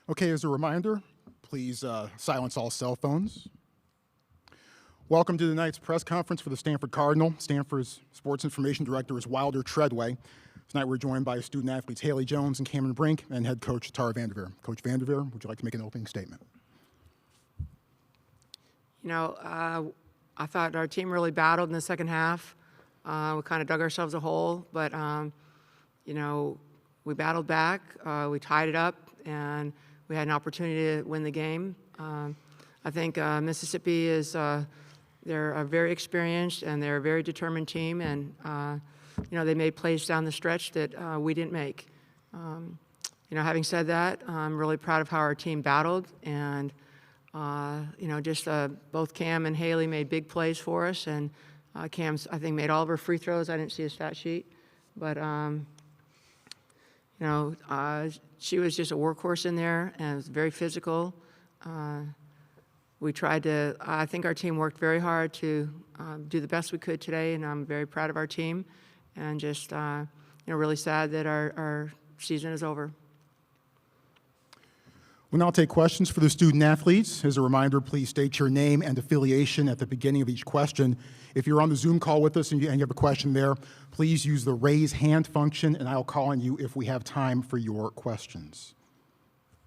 Okay, as a reminder, please silence all cell phones. Welcome to tonight's press conference for the Stanford Cardinal. Stanford's sports information director is Wilder Treadway. Tonight we're joined by student athletes Haley Jones and Cam Brink and head coach Tara VanDerveer. Coach VanDerveer, would you like to make an opening statement? You know, I thought our team really battled in the second half. We kind of dug ourselves a hole, but, you know, we battled back. We tied it up, and we had an opportunity to win the game. I think Mississippi is, they're a very experienced and they're a very determined team, and, you know, they made plays down the stretch that we didn't make. You know, having said that, I'm really proud of how our team battled, and you know, just both Cam and Haley made big plays for us, and Cam's, I think, made all of her free throws. I didn't see a stat sheet, but you know, she was just a workhorse in there, and it was very physical. We tried to, I think our team worked very hard to do the best we could today, and I'm very proud of our team, and just, you know, really sad that our season is over. We'll now take questions for the student athletes. As a reminder, please state your name and affiliation at the beginning of each question. If you're on the Zoom call with us and you have a question there, please use the raise hand function, and I'll call on you if we have time for your questions.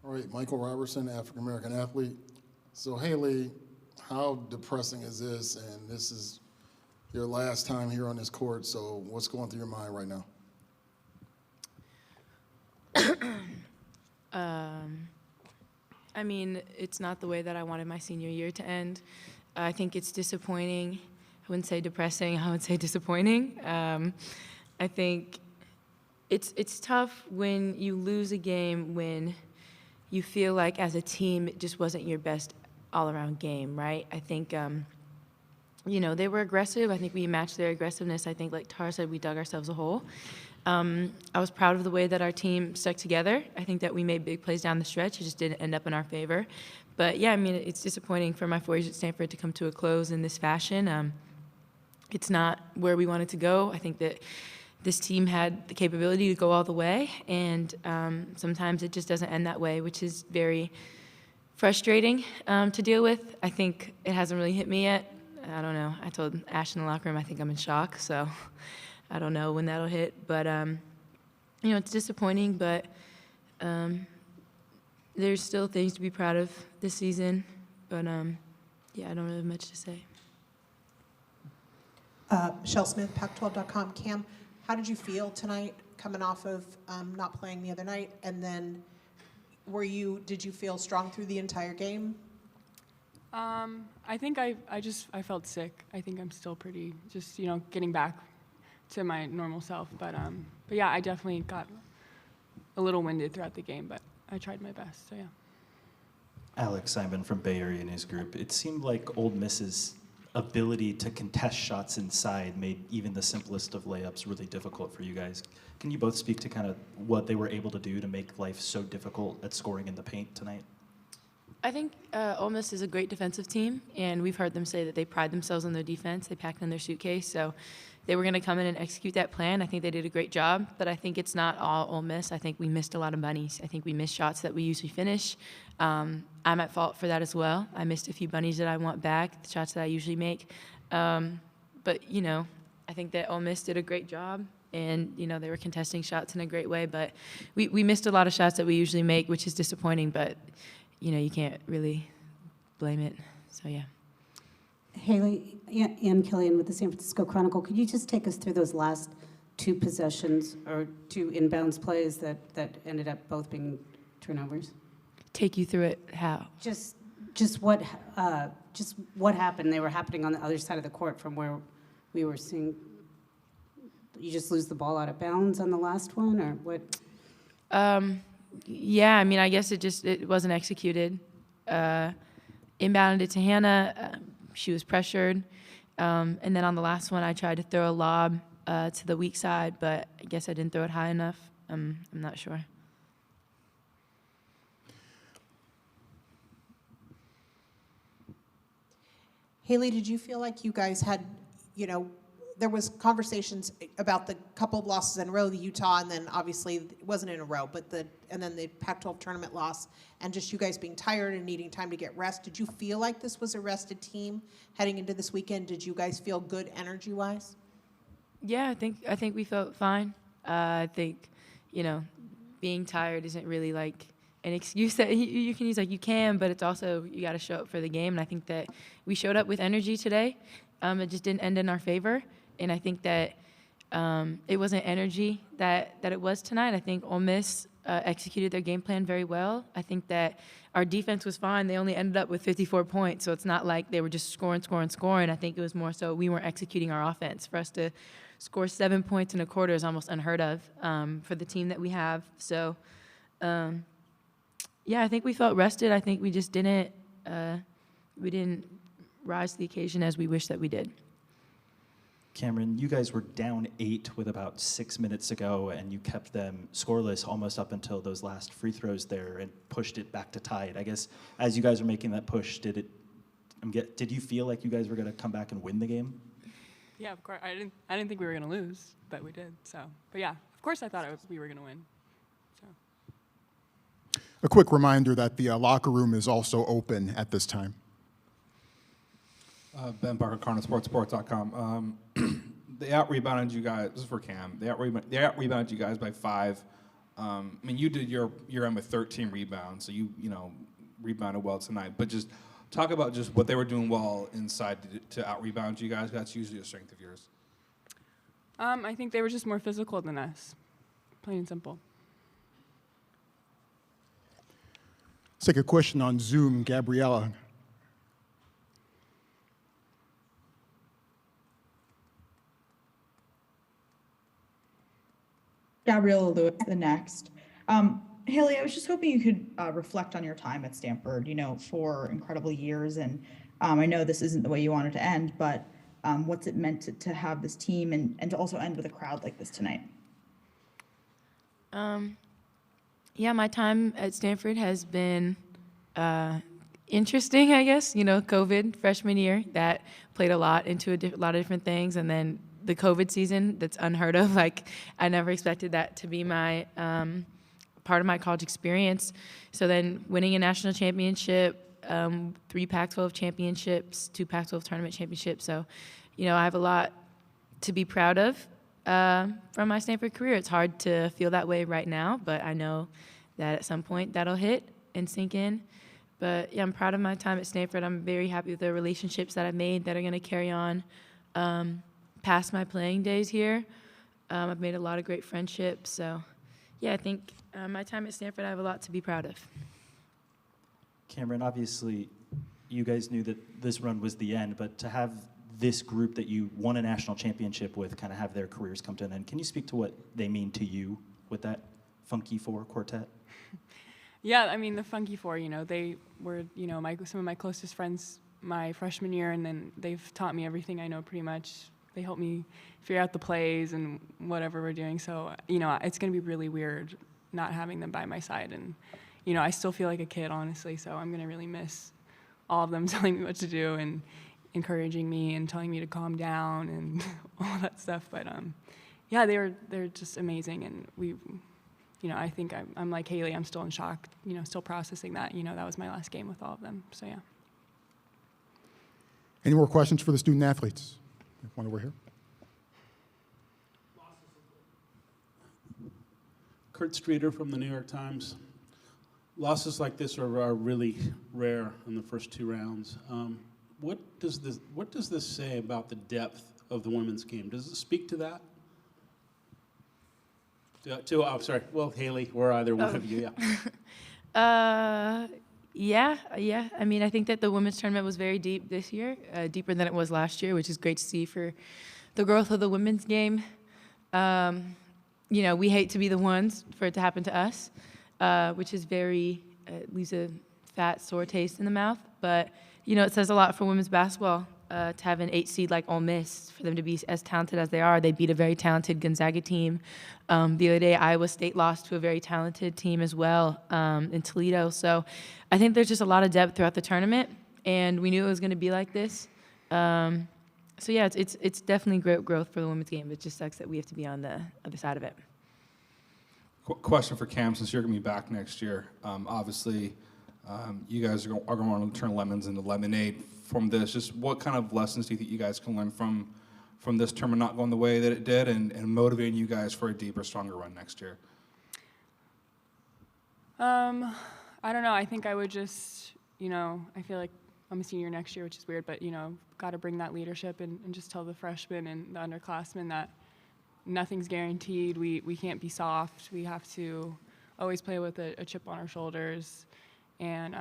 All right, Michael Robertson, African-American athlete. So Haley, how depressing is this? And this is your last time here on this court, so what's going through your mind right now? I mean, it's not the way that I wanted my senior year to end. I think it's disappointing. I wouldn't say depressing, I would say disappointing. I think it's tough when you lose a game when you feel like as a team it just wasn't your best all-around game, right? I think, you know, they were aggressive. I think we matched their aggressiveness. I think, like Tara said, we dug ourselves a hole. I was proud of the way that our team stuck together. I think that we made big plays down the stretch. It just didn't end up in our favor. But, yeah, I mean, it's disappointing for my 4 years at Stanford to come to a close in this fashion. It's not where we wanted to go. I think that this team had the capability to go all the way, and sometimes it just doesn't end that way, which is very frustrating to deal with. I think it hasn't really hit me yet. I don't know. I told Ash in the locker room I think I'm in shock, so I don't know when that'll hit, but you know, it's disappointing, but there's still things to be proud of this season, but yeah, I don't really have much to say. Michelle Smith, Pac12.com. Cam, how did you feel tonight coming off of not playing the other night, and then did you feel strong through the entire game? I think I felt sick. I think I'm still pretty, just, you know, getting back to my normal self. But yeah, I definitely got a little winded throughout the game, but I tried my best, so yeah. Alex Simon from Bay Area News Group. It seemed like Ole Miss's ability to contest shots inside made even the simplest of layups really difficult for you guys. Can you both speak to kind of what they were able to do to make life so difficult at scoring in the paint tonight? I think Ole Miss is a great defensive team, and we've heard them say that they pride themselves on their defense. They packed in their suitcase, so they were going to come in and execute that plan. I think they did a great job, but I think it's not all Ole Miss. I think we missed a lot of bunnies. I think we missed shots that we usually finish. I'm at fault for that as well. I missed a few bunnies that I want back, the shots that I usually make. But, you know, I think that Ole Miss did a great job, and, you know, they were contesting shots in a great way, but we missed a lot of shots that we usually make, which is disappointing, but you know, you can't really blame it, so yeah. Haley, Ann Killian with the San Francisco Chronicle. Could you just take us through those last two possessions or two inbounds plays that ended up both being turnovers? Take you through it, how? Just what happened? They were happening on the other side of the court from where we were seeing. You just lose the ball out of bounds on the last one, or what? Yeah, I mean, I guess it wasn't executed. Inbounded it to Hannah. She was pressured. And then on the last one, I tried to throw a lob to the weak side, but I guess I didn't throw it high enough. I'm not sure. Haley, did you feel like you guys had, you know, there was conversations about the couple of losses in a row, the Utah, and then obviously it wasn't in a row, but and then the Pac-12 tournament loss, and just you guys being tired and needing time to get rest. Did you feel like this was a rested team heading into this weekend? Did you guys feel good energy-wise? Yeah, I think we felt fine. I think, being tired isn't really like an excuse that you can use. Like you can, but it's also you got to show up for the game. And I think that we showed up with energy today. It just didn't end in our favor. And I think that it wasn't energy that it was tonight. I think Ole Miss executed their game plan very well. I think that our defense was fine. They only ended up with 54 points, so it's not like they were just scoring. I think it was more so we weren't executing our offense. For us to score 7 points in a quarter is almost unheard of for the team that we have. So, yeah, I think we felt rested. I think we just didn't rise to the occasion as we wish that we did. Cameron, you guys were down 8 with about 6 minutes to go, and you kept them scoreless almost up until those last free throws there and pushed it back to tie it. I guess as you guys were making that push, did you feel like you guys were going to come back and win the game? Yeah, of course. I didn't think we were going to lose, but we did. So, but yeah, of course I thought we were going to win. So. A quick reminder that the locker room is also open at this time. Ben Barker, CardinalSportSports.com. They out-rebounded you guys. This is for Cam. They out-rebounded you guys by 5. I mean, you did your end with 13 rebounds, so you rebounded well tonight. But just talk about just what they were doing well inside to out-rebound you guys. That's usually a strength of yours. I think they were just more physical than us, plain and simple. Let's take a question on Zoom. Gabriella. Gabriella Lewis, the next. Haley, I was just hoping you could reflect on your time at Stanford, for incredible years. And I know this isn't the way you wanted to end, but what's it meant to have this team and to also end with a crowd like this tonight? Yeah, my time at Stanford has been interesting, I guess. COVID, freshman year, that played a lot into a lot of different things. And then the COVID season, that's unheard of. Like, I never expected that to be my part of my college experience. So then winning a national championship, 3 Pac-12 championships, 2 Pac-12 tournament championships. So, I have a lot to be proud of from my Stanford career. It's hard to feel that way right now, but I know that at some point that'll hit and sink in. But yeah, I'm proud of my time at Stanford. I'm very happy with the relationships that I've made that are going to carry on past my playing days here. I've made a lot of great friendships. So yeah, I think my time at Stanford, I have a lot to be proud of. Cameron, obviously, you guys knew that this run was the end, but to have this group that you won a national championship with kind of have their careers come to an end, can you speak to what they mean to you with that Funky Four quartet? Yeah, I mean, the Funky Four, they were, some of my closest friends my freshman year, and then they've taught me everything I know pretty much. They help me figure out the plays and whatever we're doing. So, it's going to be really weird not having them by my side. And, I still feel like a kid, honestly. So I'm going to really miss all of them telling me what to do and encouraging me and telling me to calm down and all that stuff. But, yeah, they're just amazing. And I think I'm like Haley. I'm still in shock, still processing that. That was my last game with all of them. So, yeah. Any more questions for the student athletes? One over here. Kurt Streeter from the New York Times. Losses like this are really rare in the first 2 rounds. What does this say about the depth of the women's game? Does it speak to that? Sorry. Well, Haley, or either one of you. Yeah. Yeah. I mean, I think that the women's tournament was very deep this year, deeper than it was last year, which is great to see for the growth of the women's game. We hate to be the ones for it to happen to us, which is leaves a fat, sore taste in the mouth. But, it says a lot for women's basketball to have an 8 seed like Ole Miss, for them to be as talented as they are. They beat a very talented Gonzaga team. The other day, Iowa State lost to a very talented team as well in Toledo. So I think there's just a lot of depth throughout the tournament, and we knew it was going to be like this. So yeah, it's definitely great growth for the women's game. It just sucks that we have to be on the other side of it. Question for Cam, since you're going to be back next year. Obviously, you guys are going to turn lemons into lemonade from this. Just what kind of lessons do you think you guys can learn from this tournament not going the way that it did, and motivating you guys for a deeper, stronger run next year? I don't know. I think I would just, I feel like I'm a senior next year, which is weird, but, got to bring that leadership and just tell the freshmen and the underclassmen that nothing's guaranteed. We can't be soft. We have to always play with a chip on our shoulders and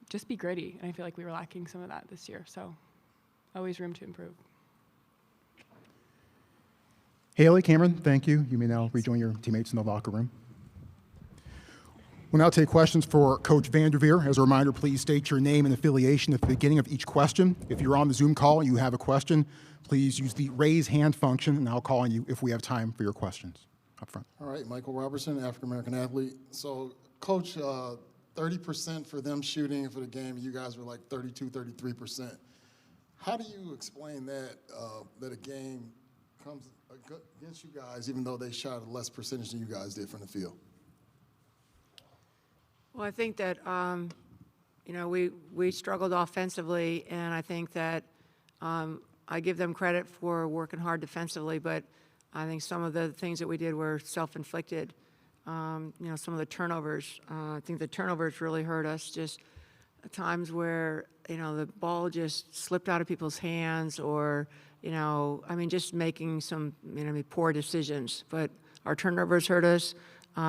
just be gritty. And I feel like we were lacking some of that this year. So always room to improve. Haley, Cameron, thank you. You may now rejoin your teammates in the locker room. We'll now take questions for Coach VanDerveer. As a reminder, please state your name and affiliation at the beginning of each question. If you're on the Zoom call and you have a question, please use the raise hand function, and I'll call on you if we have time for your questions. Up front. All right, Michael Robertson, African-American athlete. So, Coach, 30% for them shooting for the game, you guys were like 32, 33%. How do you explain that, that a game comes against you guys, even though they shot a less percentage than you guys did from the field? Well, I think that, we struggled offensively, and I think that I give them credit for working hard defensively, but I think some of the things that we did were self-inflicted. Some of the turnovers, I think the turnovers really hurt us, just times where, the ball just slipped out of people's hands or, just making some, poor decisions. But our turnovers hurt us.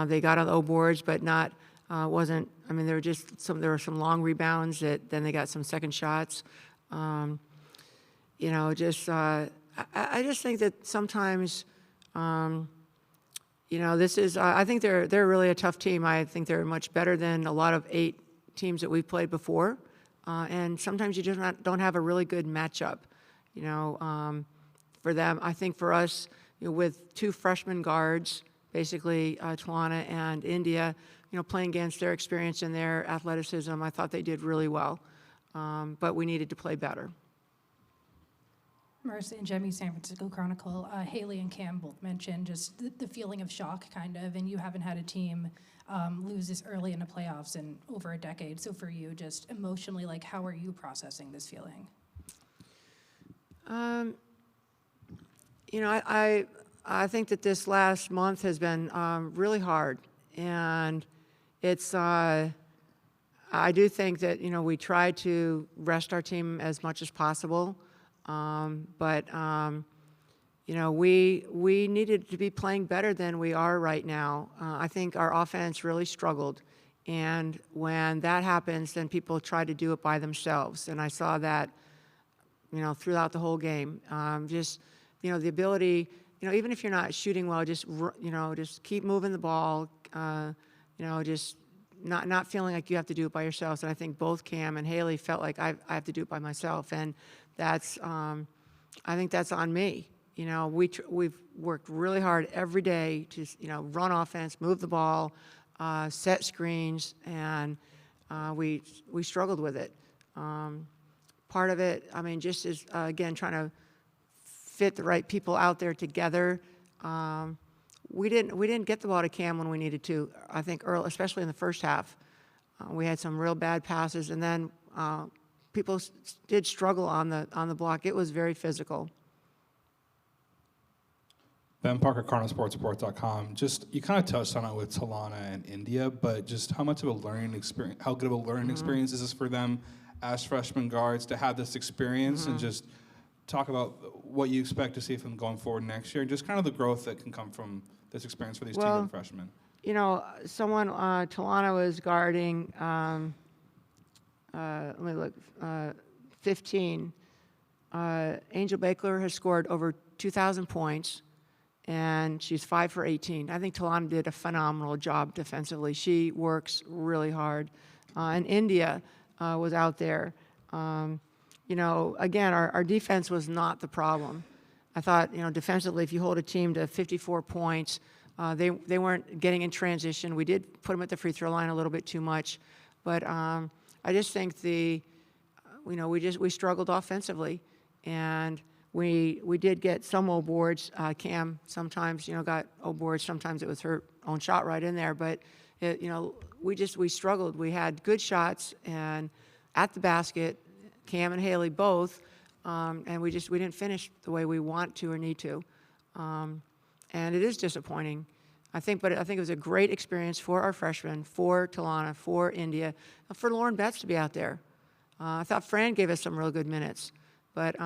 They got on the O boards, but not, there were some long rebounds that then they got some second shots. I just think that sometimes, this is, I think they're really a tough team. I think they're much better than a lot of 8 teams that we've played before. And sometimes you just don't have a really good matchup, for them. I think for us, with 2 freshman guards, basically Talana and India, playing against their experience and their athleticism, I thought they did really well. But we needed to play better. Marissa and Jemmy, San Francisco Chronicle. Haley and Cam both mentioned just the feeling of shock, kind of, and you haven't had a team lose this early in the playoffs in over a decade. So for you, just emotionally, how are you processing this feeling? I think that this last month has been really hard, and it's. I do think that we tried to rest our team as much as possible. But we needed to be playing better than we are right now. I think our offense really struggled. And when that happens, then people try to do it by themselves. And I saw that, throughout the whole game. The ability, even if you're not shooting well, just keep moving the ball, just not feeling like you have to do it by yourselves. And I think both Cam and Haley felt like I have to do it by myself. And that's, I think that's on me. We've worked really hard every day to, run offense, move the ball, set screens, and we struggled with it. Part of it, just is, again, trying to fit the right people out there together. We didn't get the ball to Cam when we needed to. I think early, especially in the first half, we had some real bad passes, and then people did struggle on the block. It was very physical. Ben Parker, CardinalSportsReport.com. Just, you kind of touched on it with Talana and India, but just how much of a learning experience, how good of a learning experience is this for them as freshman guards to have this experience, and just talk about what you expect to see from them going forward next year, and just kind of the growth that can come from this experience for these two young freshmen. Talana was guarding, let me look, 15. Angel Bakler has scored over 2,000 points, and she's 5 for 18. I think Talana did a phenomenal job defensively. She works really hard. And India was out there. Again, our defense was not the problem. I thought, defensively, if you hold a team to 54 points, they weren't getting in transition. We did put them at the free throw line a little bit too much, but I just think we struggled offensively, and we did get some O boards. Cam sometimes, got O boards. Sometimes it was her own shot right in there. But, we struggled. We had good shots and at the basket, Cam and Haley both, and we didn't finish the way we want to or need to. And it is disappointing. I think it was a great experience for our freshmen, for Talana, for India, for Lauren Betts to be out there. I thought Fran gave us some real good minutes, but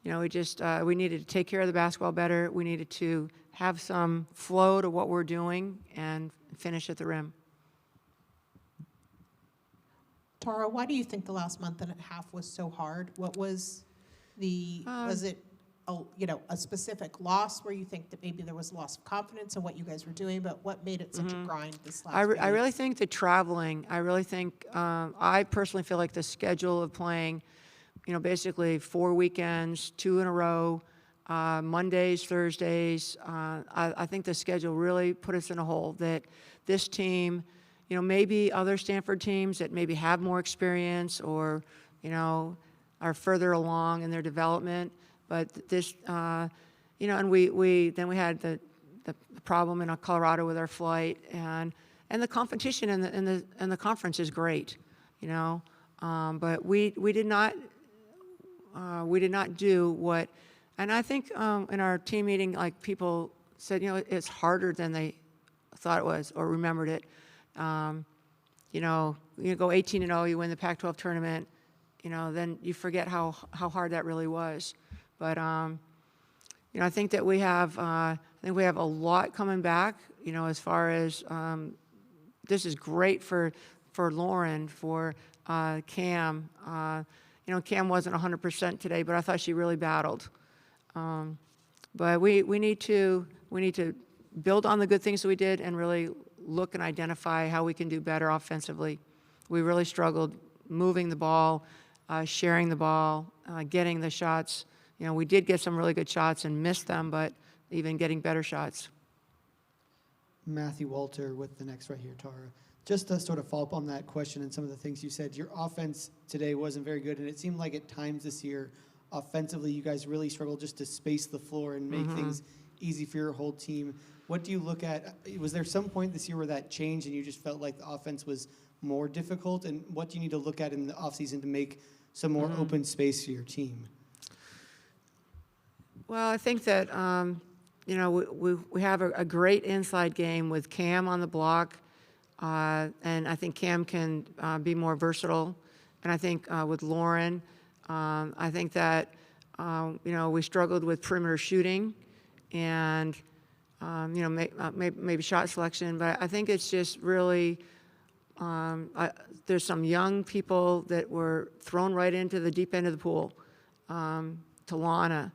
we needed to take care of the basketball better. We needed to have some flow to what we're doing and finish at the rim. Tara, why do you think the last month and a half was so hard? What was was it a specific loss where you think that maybe there was a loss of confidence in what you guys were doing, but what made it such a grind this last I week? really think the traveling, I personally feel like the schedule of playing, basically 4 weekends, 2 in a row, Mondays, Thursdays, I think the schedule really put us in a hole that this team, maybe other Stanford teams that maybe have more experience or, are further along in their development. But this, and we had the problem in Colorado with our flight, and the competition in the conference is great, but we did not do what, and I think in our team meeting, like people said, it's harder than they thought it was or remembered it. You go 18-0, you win the Pac-12 tournament, then you forget how hard that really was. But I think that we have a lot coming back. As far as this is great for Lauren, for Cam. Cam wasn't 100% today, but I thought she really battled. But we need to build on the good things that we did and really look and identify how we can do better offensively. We really struggled moving the ball, sharing the ball, getting the shots. We did get some really good shots and missed them, but even getting better shots. Matthew Walter with the next right here, Tara. Just to sort of follow up on that question and some of the things you said, your offense today wasn't very good, and it seemed like at times this year, offensively, you guys really struggled just to space the floor and make things easy for your whole team. What do you look at? Was there some point this year where that changed and you just felt like the offense was more difficult? And what do you need to look at in the offseason to make some more open space for your team? Well, I think that, we have a great inside game with Cam on the block, and I think Cam can be more versatile. And I think with Lauren, I think that, we struggled with perimeter shooting and, maybe shot selection. But I think it's just really, there's some young people that were thrown right into the deep end of the pool. Talana.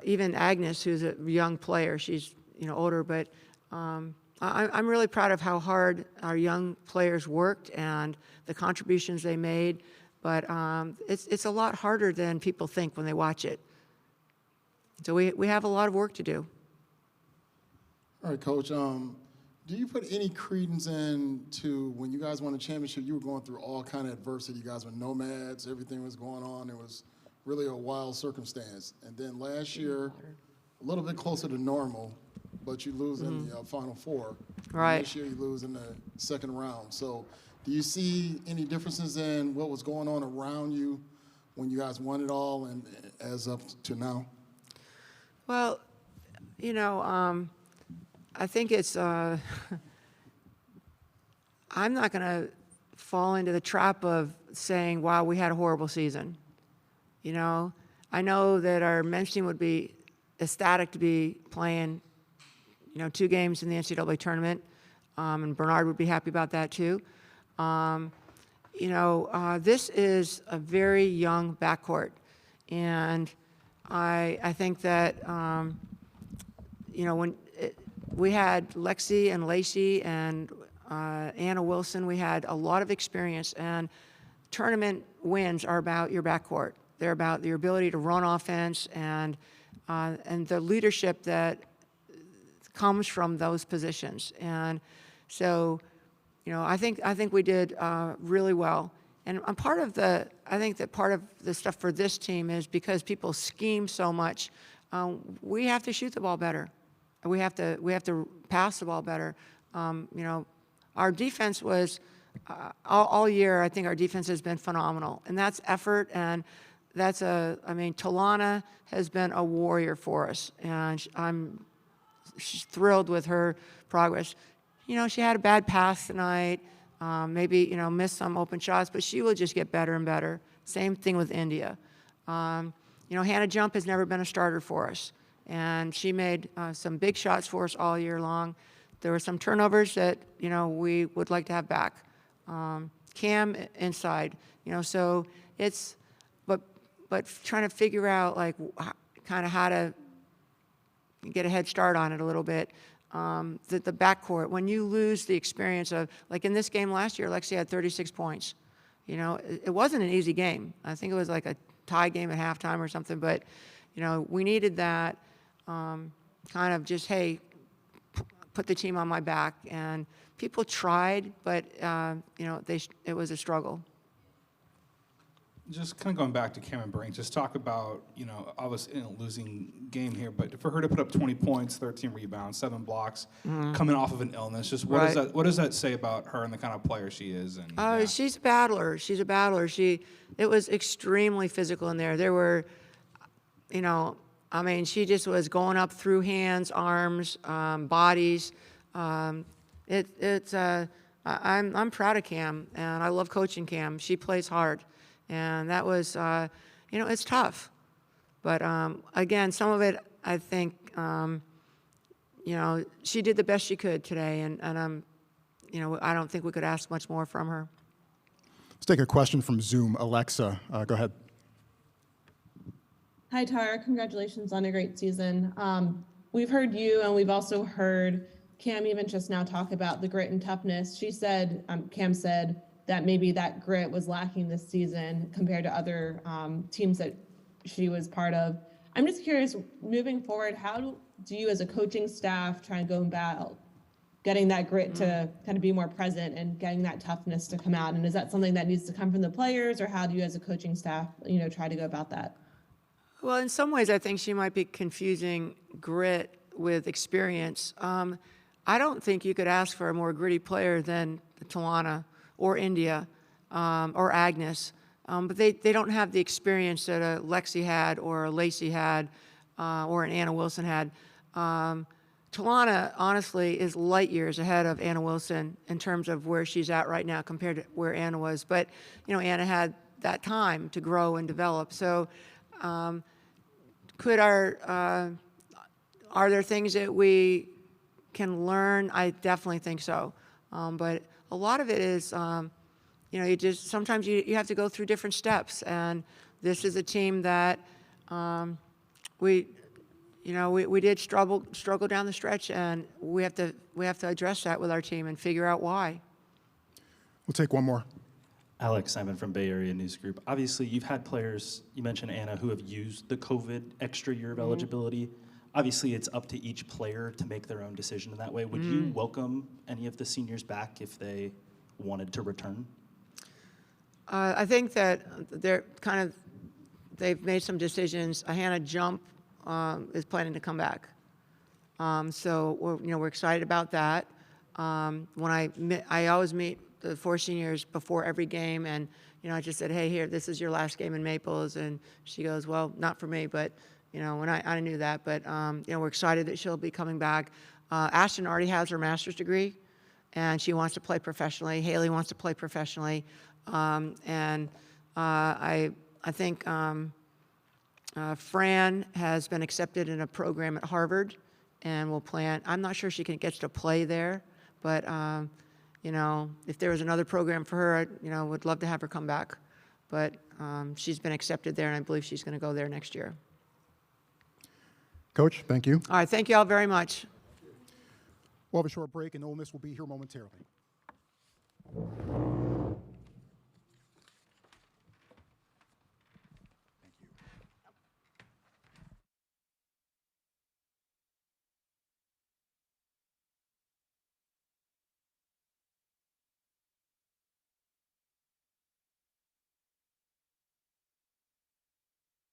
Even Agnes, who's a young player, she's, older, but I'm really proud of how hard our young players worked and the contributions they made, but it's a lot harder than people think when they watch it. So we have a lot of work to do. All right, Coach, do you put any credence into when you guys won a championship, you were going through all kind of adversity, you guys were nomads, everything was going on, it was really a wild circumstance. And then last year, a little bit closer to normal, but you lose in the Final Four. Right. And this year you lose in the second round. So do you see any differences in what was going on around you when you guys won it all and as up to now? Well, I think it's, I'm not going to fall into the trap of saying, wow, we had a horrible season. I know that our men's team would be ecstatic to be playing, 2 games in the NCAA tournament, and Bernard would be happy about that too. This is a very young backcourt, and I think that, when we had Lexi and Lacey and Anna Wilson, we had a lot of experience, and tournament wins are about your backcourt. They're about your ability to run offense and the leadership that comes from those positions. And so, I think we did really well. And I think that part of the stuff for this team is because people scheme so much, we have to shoot the ball better. We have to pass the ball better. Our defense was, all year, I think our defense has been phenomenal. And that's effort, and Talana has been a warrior for us. And she's thrilled with her progress. She had a bad pass tonight, maybe, missed some open shots, but she will just get better and better. Same thing with India. Hannah Jump has never been a starter for us, and she made some big shots for us all year long. There were some turnovers that, we would like to have back. Cam inside, so it's, but trying to figure out, like, kind of how to get a head start on it a little bit. The backcourt, when you lose the experience of, like in this game last year, Lexi had 36 points. It wasn't an easy game. I think it was like a tie game at halftime or something, but, we needed that kind of just, hey, put the team on my back. And people tried, but, it was a struggle. Just kind of going back to Cam Brink, just talk about, obviously in a losing game here, but for her to put up 20 points, 13 rebounds, 7 blocks, coming off of an illness, just what does that say about her and the kind of player she is? And she's a battler. She's a battler. It was extremely physical in there. There were, she just was going up through hands, arms, bodies. I'm proud of Cam, and I love coaching Cam. She plays hard. And that was, it's tough. But again, some of it, I think, she did the best she could today. And I don't think we could ask much more from her. Let's take a question from Zoom. Alexa, go ahead. Hi, Tara. Congratulations on a great season. We've heard you, and we've also heard Cam even just now talk about the grit and toughness. Cam said, that maybe that grit was lacking this season compared to other teams that she was part of. I'm just curious, moving forward, how do you as a coaching staff try and go about getting that grit to kind of be more present and getting that toughness to come out? And is that something that needs to come from the players, or how do you as a coaching staff, try to go about that? Well, in some ways, I think she might be confusing grit with experience. I don't think you could ask for a more gritty player than Talana or India, or Agnes. But they don't have the experience that a Lexi had, or a Lacey had, or an Anna Wilson had. Talana, honestly, is light years ahead of Anna Wilson in terms of where she's at right now compared to where Anna was. But, Anna had that time to grow and develop. So are there things that we can learn? I definitely think so. But a lot of it is, sometimes you have to go through different steps, and this is a team that we did struggle down the stretch, and we have to address that with our team and figure out why. We'll take one more. Alex Simon from Bay Area News Group. Obviously, you've had players, you mentioned Anna, who have used the COVID extra year of eligibility. Obviously, it's up to each player to make their own decision in that way. Would you welcome any of the seniors back if they wanted to return? I think that they've made some decisions. Hannah Jump is planning to come back. So we're excited about that. When I always meet the 4 seniors before every game, and I just said, hey, here, this is your last game in Maples, and she goes, well, not for me, but when I knew that, but we're excited that she'll be coming back. Ashton already has her master's degree, and she wants to play professionally. Haley wants to play professionally, and I think Fran has been accepted in a program at Harvard, and will plan. I'm not sure she gets to play there, but if there was another program for her, I would love to have her come back. But she's been accepted there, and I believe she's going to go there next year. Coach, thank you. All right, thank you all very much. We'll have a short break, and Ole Miss will be here momentarily.